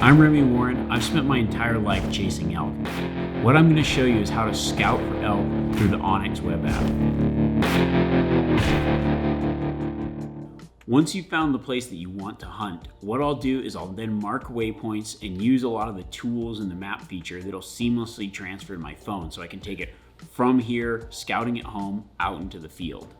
I'm Remi Warren. I've spent my entire life chasing elk. What I'm going to show you is how to scout for elk through the onX web app. Once you've found the place that you want to hunt, what I'll do is I'll then mark waypoints and use a lot of the tools in the map feature that'll seamlessly transfer to my phone so I can take it from here, scouting at home, out into the field.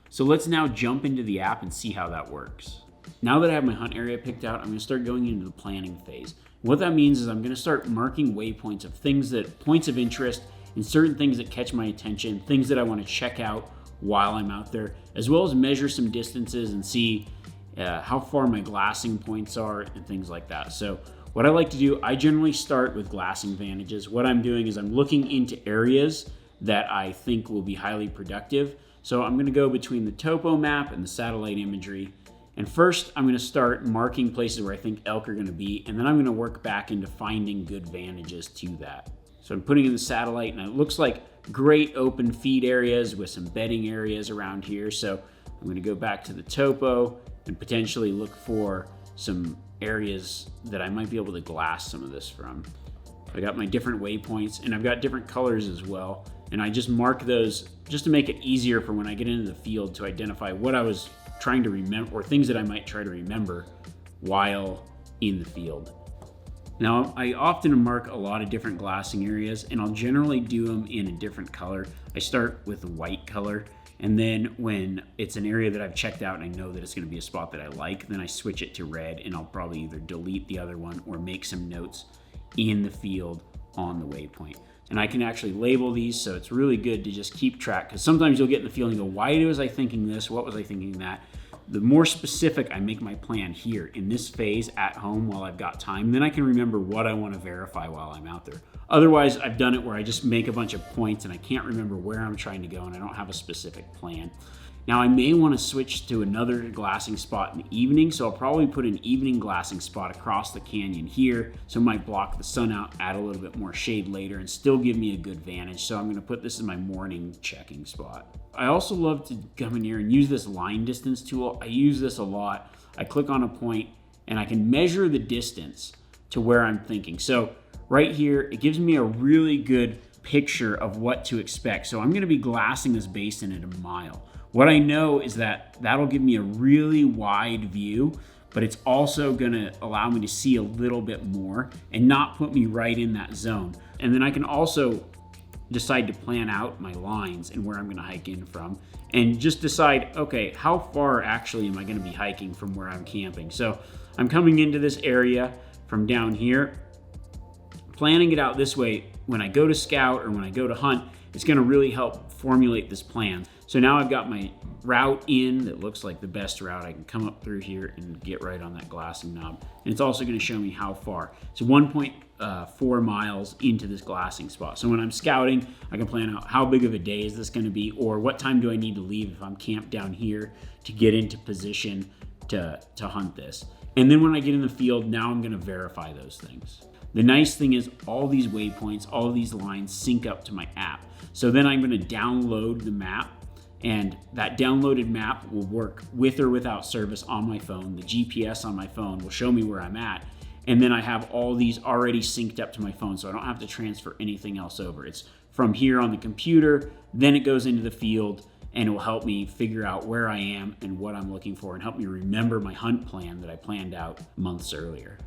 So let's now jump into the app and see how that works. Now that I have my hunt area picked out, I'm going to start going into the planning phase. What that means is I'm going to start marking waypoints of points of interest and certain things that catch my attention, things that I want to check out while I'm out there, as well as measure some distances and see how far my glassing points are and things like that. So what I like to do, I generally start with glassing vantages. What I'm doing is I'm looking into areas that I think will be highly productive. So I'm going to go between the topo map and the satellite imagery. And first, I'm going to start marking places where I think elk are going to be, and then I'm going to work back into finding good vantages to that. So I'm putting in the satellite, and it looks like great open feed areas with some bedding areas around here. So I'm going to go back to the topo and potentially look for some areas that I might be able to glass some of this from. I got my different waypoints, and I've got different colors as well. And I just mark those just to make it easier for when I get into the field to identify what I was trying to remember, or things that I might try to remember while in the field. Now, I often mark a lot of different glassing areas, and I'll generally do them in a different color. I start with the white color, and then when it's an area that I've checked out and I know that it's going to be a spot that I like, then I switch it to red, and I'll probably either delete the other one or make some notes in the field on the waypoint. And I can actually label these, so it's really good to just keep track, because sometimes you'll get in the field and go, why was I thinking this? What was I thinking that? The more specific I make my plan here in this phase at home while I've got time, then I can remember what I want to verify while I'm out there. Otherwise, I've done it where I just make a bunch of points and I can't remember where I'm trying to go and I don't have a specific plan. Now, I may want to switch to another glassing spot in the evening, so I'll probably put an evening glassing spot across the canyon here, so it might block the sun out, add a little bit more shade later, and still give me a good vantage. So I'm going to put this in my morning checking spot. I also love to come in here and use this line distance tool. I use this a lot. I click on a point, and I can measure the distance to where I'm thinking. So right here, it gives me a really good picture of what to expect. So I'm going to be glassing this basin at a mile. What I know is that that'll give me a really wide view, but it's also gonna allow me to see a little bit more and not put me right in that zone. And then I can also decide to plan out my lines and where I'm gonna hike in from, and just decide, okay, how far actually am I gonna be hiking from where I'm camping? So I'm coming into this area from down here, planning it out this way. When I go to scout or when I go to hunt, it's gonna really help formulate this plan. So now I've got my route in that looks like the best route. I can come up through here and get right on that glassing knob. And it's also gonna show me how far. So 1.4 miles into this glassing spot. So when I'm scouting, I can plan out how big of a day is this gonna be, or what time do I need to leave if I'm camped down here to get into position to hunt this. And then when I get in the field, now I'm gonna verify those things. The nice thing is all these waypoints, all of these lines sync up to my app. So then I'm gonna download the map, and that downloaded map will work with or without service on my phone. The GPS on my phone will show me where I'm at. And then I have all these already synced up to my phone, so I don't have to transfer anything else over. It's from here on the computer, then it goes into the field, and it will help me figure out where I am and what I'm looking for, and help me remember my hunt plan that I planned out months earlier.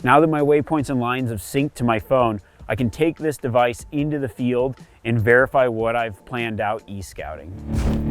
Now that my waypoints and lines have synced to my phone, I can take this device into the field and verify what I've planned out e-scouting.